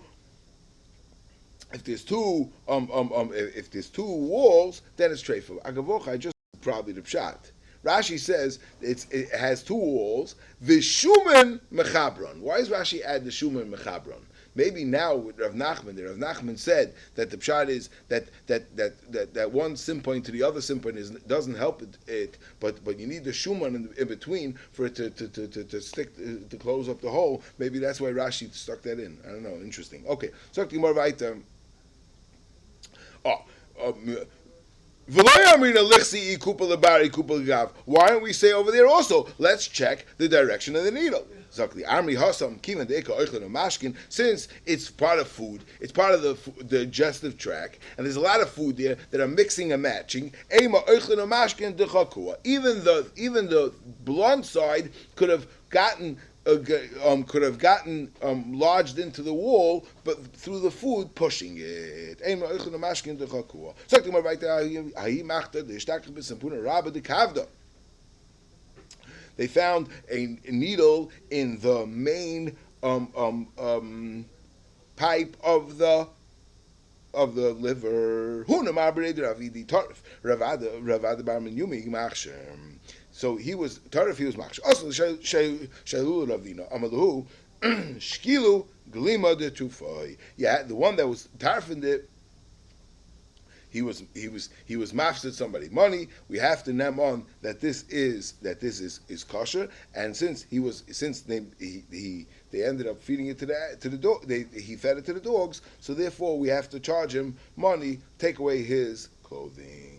walls, then it's treifa. Agavocha, I just probably the pshat. Rashi says it has two walls. Vishumen mechabron. Why does Rashi add the shumen mechabron? Maybe now with Rav Nachman said that the pshat is that one sim point to the other sim point doesn't help it, but you need the shuman in between for it to stick to close up the hole. Maybe that's why Rashi stuck that in. I don't know. Interesting. Okay, so more weiter. Why don't we say over there also, let's check the direction of the needle? Since it's part of food, it's part of the digestive tract, and there's a lot of food there that are mixing and matching. Even the blunt side could have gotten lodged into the wall, but through the food pushing it. They found a needle in the main pipe of the liver. So he was tarif. He was machshir. Also, shalu Ravina amalahu shkilu glima de tufay. Yeah, the one that was tarif in it. He was mafsid somebody money. We have to name on that this is kosher. And since they ended up feeding it to the dog, he fed it to the dogs. So therefore, we have to charge him money, take away his clothing.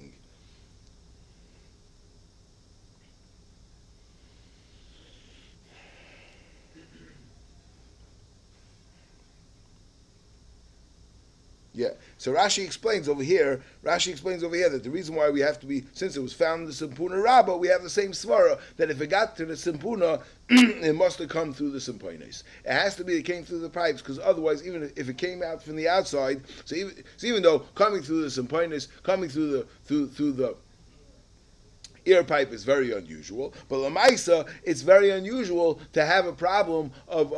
Yeah. So Rashi explains over here that the reason why we have to be, since it was found in the Simpuna Rabbah, we have the same svara, that if it got to the Simpuna, it must have come through the Simpoines. It has to be it came through the pipes, because otherwise, even if it came out from the outside, so even though coming through the Simpoines, coming through the ear pipe is very unusual, but Lamaisa, it's very unusual to have a problem of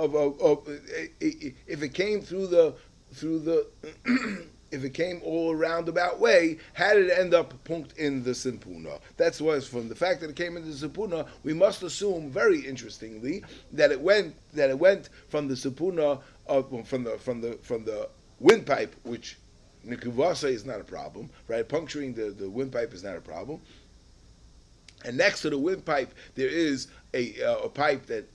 if it came through the if it came all around about way, how did it end up punked in the Simpuna? That's why from the fact that it came into the Simpuna, we must assume, very interestingly, that it went from the Simpuna, from the windpipe, which Nikuvasa is not a problem, right? Puncturing the windpipe is not a problem. And next to the windpipe, there is a pipe that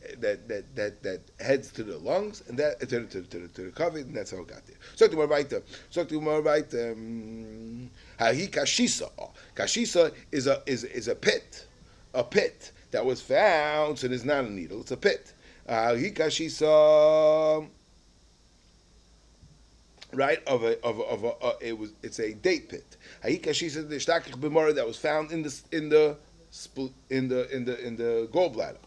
heads to the lungs and that to the cover, and that's how it got there. So to more right, kashisa. Kashisa is a pit that was found. So there's not a needle; it's a pit. Kashisa. Right, it's a date pit. Kashisa the shtakich b'mara that was found in the gallbladder.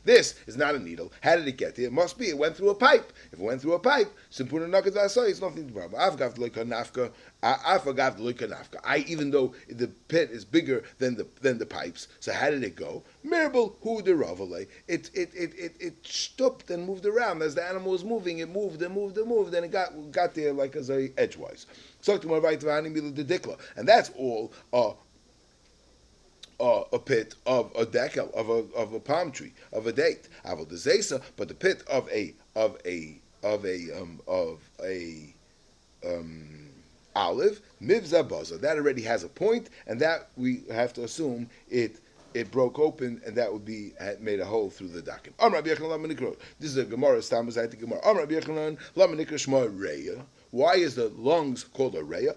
This is not a needle. How did it get there? It must be. It went through a pipe. If it went through a pipe, it's nothing to problem. I forgot the nafka. Even though the pit is bigger than the pipes. So how did it go? Mirabel hu de ravale. It stopped and moved around as the animal was moving. It moved and moved and moved, and it got there like as a edgewise. And that's all a pit of a decal of a palm tree of a date. But the pit of a olive mivza baza, that already has a point, and that we have to assume it broke open, and that would be made a hole through the dakin. This is a Gemara. Why is the lungs called a reya?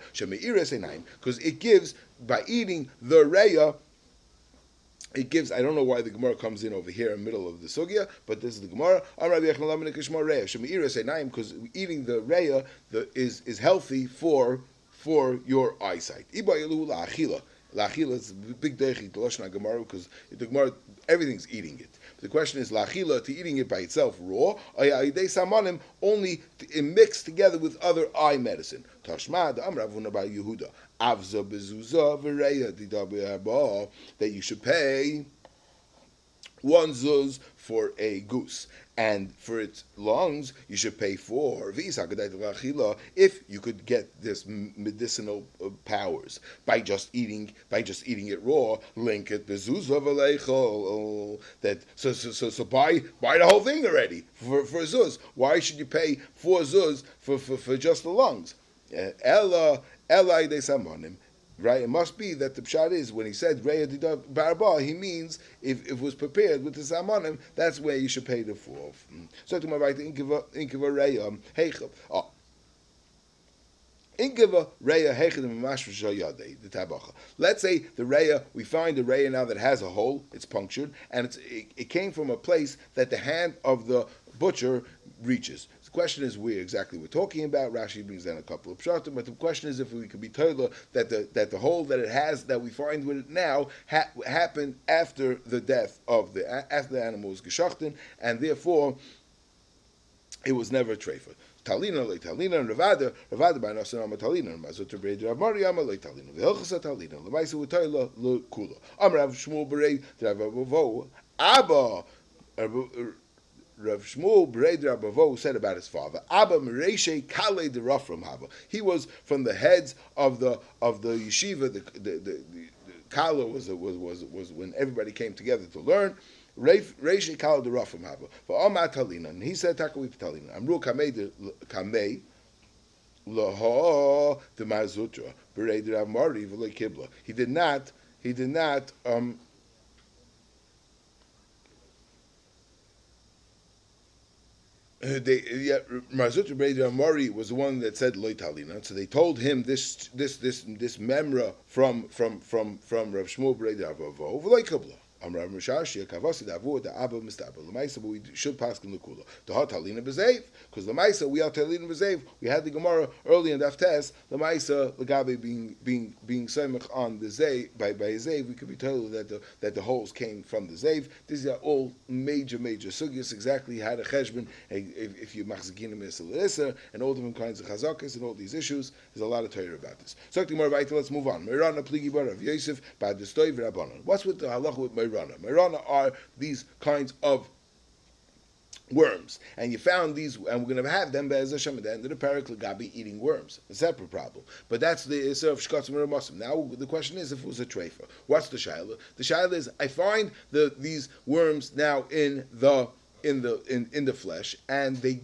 Because it gives, by eating the reya, it gives. I don't know why the Gemara comes in over here in the middle of the sugya, but this is the Gemara. Because eating the reya is healthy for your eyesight. La'achila is a big deichi to Lashon Gemara, because the Gemara, everything's eating it. The question is la'achila, to eating it by itself raw, only mixed together with other eye medicine. Tashma the Amar Avuna bar Yehuda avza bezuza v'reya didabeh, that you should pay one zuz for a goose, and for its lungs you should pay 4. If you could get this medicinal powers by just eating it raw, link it that so buy the whole thing already for zuz. Why should you pay 4 zuz for just the lungs? Ella de samonim. Right, it must be that the pshat is when he said Reya Dida Barba, he means if it was prepared with the Salmonim, that's where you should pay the 4. So to my right, Inkiva Reya, Let's say the reya, we find a reya now that has a hole, it's punctured, and it came from a place that the hand of the butcher reaches. The question is where exactly we're talking about. Rashi brings down a couple of pshatim, but the question is if we could be told that the hole that it has, that we find with it now, happened after the death of after the animal was geschachten, and therefore it was never a treifa. Talina le Talina and Ravada by Nasanama Talina and Mazuta Breda Mariama le Talina Vilchasa Talina Lemaisa Utayla le Kula Amrav Shmuel Berei Dravavo Abba Rav Shmuel Berei Dravavo said about his father Abba Mereshe Kale de Rafram Haba. He was from the heads of the yeshiva. The Kala was when everybody came together to learn. Reishi Kala de Rafam Haba. For Amar Talina, and he said Takawi Talina. Amru Kamei Laha de Mazutra Berei de Ramari V'Lei Kibla. He did not Marzutra Berei de Ramari was the one that said Loi Talina. So they told him this memra from Rav Shmuel Berei de Avavo V'Lei Kibla. Amrav Mishashi Kavasi Davu the Abba Mistaba Lamaisa, but we should pass in the Kula. The Hot Talina Bezev, because Lamaisa we are Talina Bezev. We had the Gemara early in Daf Tes. Lamaisa Lagabe being Semich on the Zev by Zev, we could be told that the holes came from the Zev. These are all major sugyas. Exactly how the cheshbon, if you machzikinim eser and all different kinds of chazakas and all these issues. There's a lot of Torah about this. So let's move on. Meirana Pligi Bar of Yosef Bad Destoy V'Rabbanon. What's with the halacha with Meirana? Meirana are these kinds of worms, and you found these, and we're going to have them Be'ez Hashem at the end of the parak L'gabi eating worms, a separate problem. But that's the Isser of Shkatzim Ramasim. Now the question is if it was a treifa. What's the shaila? The shaila is I find these worms now in the flesh, and the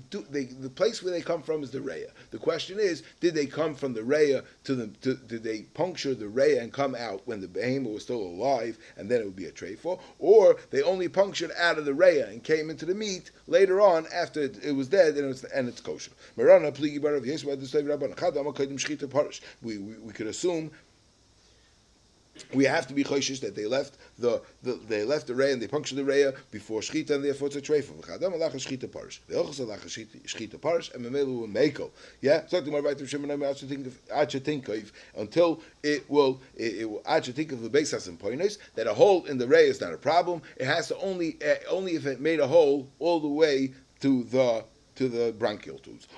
place where they come from is the reya. The question is, did they come from the reya did they puncture the reya and come out when the behemoth was still alive, and then it would be a treifa, or they only punctured out of the reya and came into the meat later on after it was dead and it's kosher. We could assume. We have to be choishish that they left the reya and they punctured the reya before shchita, and therefore it's a treifa. V'chadam alacha shchita parish. V'elchos alacha shchita parish, and memelu mekel. Yeah, so tomorrow right to Shimon think of until it will think of the basis and points that a hole in the reya is not a problem. It has to only if it made a hole all the way to the branchial tubes.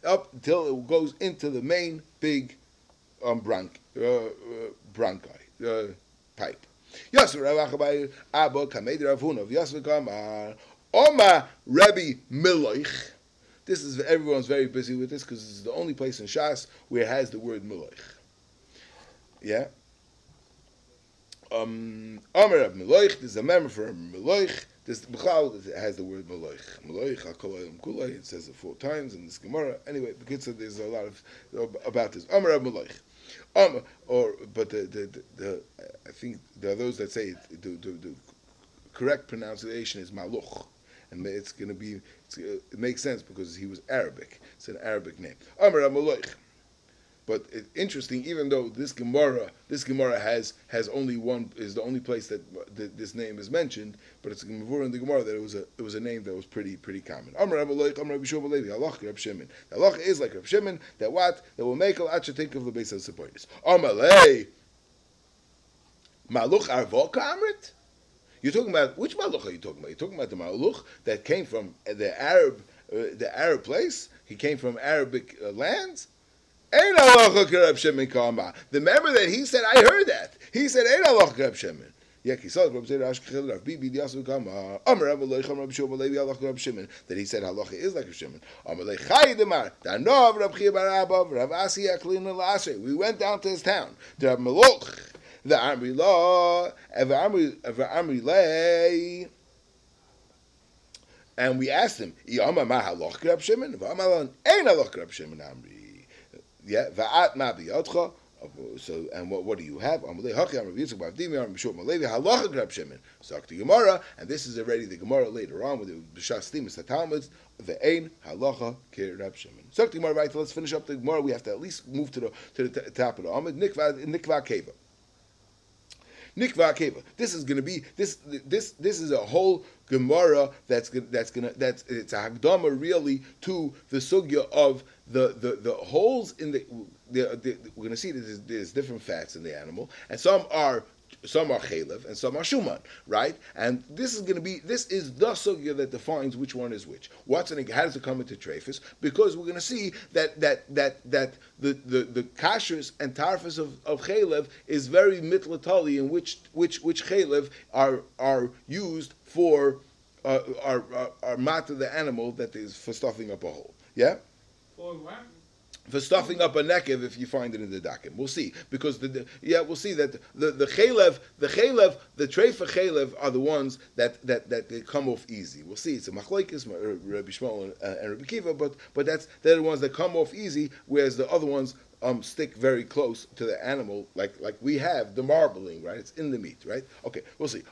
Up until it goes into the main big bronchi pipe. Rabbi Miloich. This is everyone's very busy with this because this is the only place in Shas where it has the word Miloich. Yeah. Amar Meloich, there's a member for Meloich. This B'chal has the word Meloich. Meloich, HaKolayim Kulay, it says it 4 times in this Gemara. Anyway, because there's a lot of about this. Amar Meloich. But I think there are those that say the correct pronunciation is Maluch. And it's going to be, it makes sense because he was Arabic. It's an Arabic name. Amar Meloich. But it's interesting, even though this Gemara has only one, is the only place that this name is mentioned, but it's in the Gemara that it was a name that was pretty common. Amar Rabbi Shua Balevi, Halach Reb Shimon. Halach is like Reb Shimon, that will make al should think of the base of supporters. Amalei Maluch Arvok Amrit. You're talking about which Maluch are you talking about? You're talking about the Maluch that came from the Arab place. He came from Arabic lands. The member that he said, I heard that. He said, Ein Allah Reb Shimon. That he said halacha is like Reb Shimon. We went down to his town. The Meloch, the Amri Law, Amri Lay. And we asked him, yeah, va'at ma biyadcha, So, and what do you have? Talk to Gemara, and this is already the Gemara later on with the B'shas Timus HaTalmuds, the Ein Halacha Ki Rab Shimon. Talk to Gemara, right? Let's finish up the Gemara. We have to at least move to the top of the Amud. Nikva Keva. Nikva Keva. This is going to be this is a whole Gemara it's a Hagdama really to the sugya of the holes in we're going to see that there's different fats in the animal, and some are chaylev and some are shuman, right? And this is the sugya that defines which one is which. How does it come into treifus? Because we're going to see that the kashrus and tarfus of chaylev is very mitlatali in which chaylev are used for are mata the animal that is for stuffing up a hole. Yeah. For what? For stuffing up a nekev if you find it in the dakim. We'll see. Because we'll see that the chaylev, the treifa chaylev are the ones that they come off easy. We'll see. It's a machlokes, Rabbi Shmuel and Rabbi Kiva, but they're the ones that come off easy, whereas the other ones stick very close to the animal, like we have the marbling, right? It's in the meat, right? Okay, we'll see. The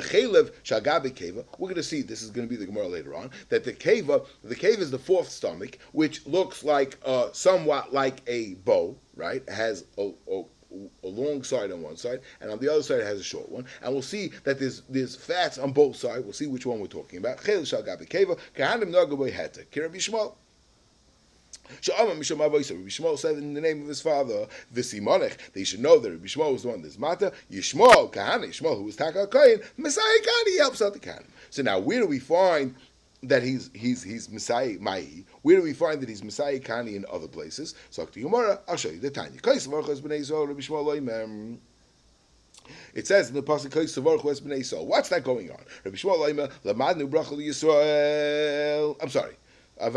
chaylev shagabi keva. We're going to see. This is going to be the Gemara later on. That the keva is the fourth stomach, which looks like somewhat like a bow, right? It has a long side on one side, and on the other side it has a short one. And we'll see that there's fats on both sides. We'll see which one we're talking about. Chaylev shagabi keva. Kahanim nagaboy heta. Kirav Yishmael. Rabbi Shmuel said in the name of his father, V'simonech, they should know that Rabbi Shmuel was the one that's mata. Yishmael, Kahana, Yishmael, who was Taka Kohen, Messiah Kahani, he helps out the Kahanim. So now, where do we find that he's Messiah Mahi? Where do we find that he's Messiah Kahani in other places? So, to Gemara, I'll show you the Tanya. It says in the pasuk what's that going on? Rabbi Shmuel Lamadnu Bracha Yisrael. I'm sorry. The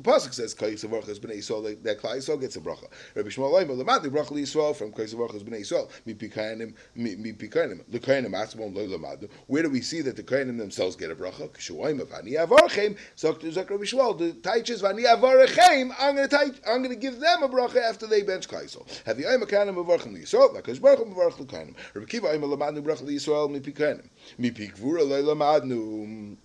pasuk says Kais Avarchas Bnei Yisrael that Klal Yisrael gets a bracha. Rabbi Shmuel Leimer Lamad Bracha Yisrael from Kais Avarchas Bnei Yisrael Mi Pikanim the Kohanim Atzmon Lo Lamadu. Where do we see that the Kohanim themselves get a bracha? Kshuayim Vani Avarchem. So Rabbi Shmuel the Taiches Vani Avarchem. I'm going to give them a bracha after they bench Klal Yisrael. Have the Ayim Kohanim Avarchem Yisrael like Baruch Avarch Kohanim. Rabbi Kiva Ayim Lamad Bracha Yisrael Mi Pikanim Mi Pikvura Lo Lamadnu.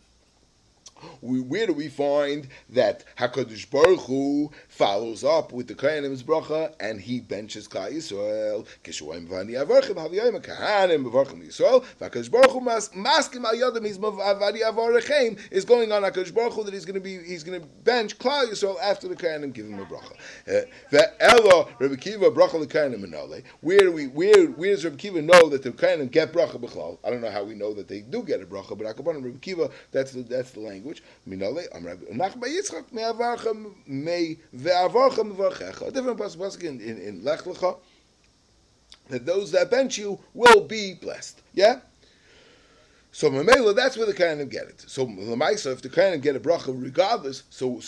Where do we find that HaKadosh Baruch Hu follows up with the Kohanim's bracha and he benches Klal Yisrael? Kishuayim v'ani avarchem haviyayim kahanim b'varchem Yisrael. HaKadosh Baruch Hu maskim al yadam his v'ani avarchem is going on HaKadosh Baruch Hu that he's going to bench Klal Yisrael after the Kohanim give him a bracha. Ve'elo Rabbi Kiva bracha l'Kohanim enole. Where does Rabbi Kiva know that the Kohanim get bracha b'chlal? I don't know how we know that they do get a bracha, but Akaban Rabbi Kiva that's the language. Minole, Nachba Yitzchak me'avarchem me ve'avarchem v'archecha. A different pasuk in Lech Lecha that those that bench you will be blessed. Yeah. So Mamela, that's where the Kohanim get it. So Lamaisa, if the Kohanim get a bracha regardless, so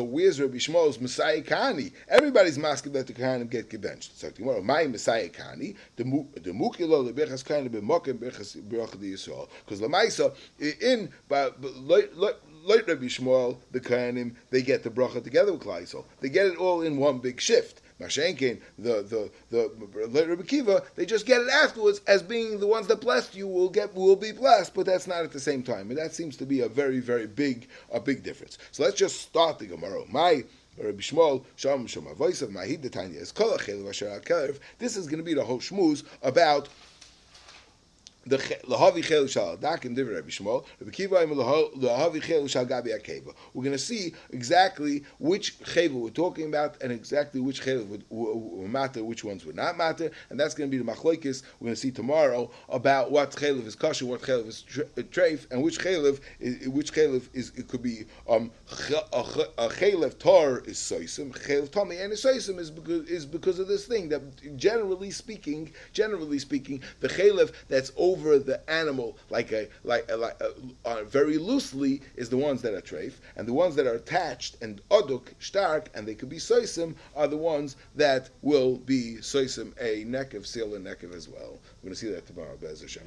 where's Rabbi Shmuel's Messiah Kahani? Everybody's masking that the Kohanim get benched. So tomorrow, my Messiah Kahani, the Mukilo the Bechas Kohanim b'Mokem Bechas Bracha the Yisrael. Because Lamaisa in like Rabbi Shmuel, the Kohanim, they get the bracha together with Klal Yisrael. They get it all in one big shift. Mashenkin, the Rabbi Kiva, they just get it afterwards as being the ones that blessed you will be blessed, but that's not at the same time, and that seems to be a very very big difference. So let's just start the Gemara. My Rabbi Shmuel Sham voice of Mahid the Tanya is Kol Achel Vasher HaKelev. This is going to be the whole shmooze about the lahavi chel shal dakim divrei Rabbi Shmuel Rabbi Kiva lahavi chel shal gabi akeva. We're going to see exactly which cheva we're talking about and exactly which cheva would matter, which ones would not matter, and that's going to be the machlokes we're going to see tomorrow about what chelev is kosher, what chelev is treif, and which chelev is it could be a chelev tar is soisim, chelev tami and soisim is because of this thing that generally speaking the chelev that's over the animal very loosely is the ones that are treif, and the ones that are attached and oduk stark and they could be soisim are the ones that will be soisim a nekev seal a nekev as well. We're going to see that tomorrow, Be'ez Hashem.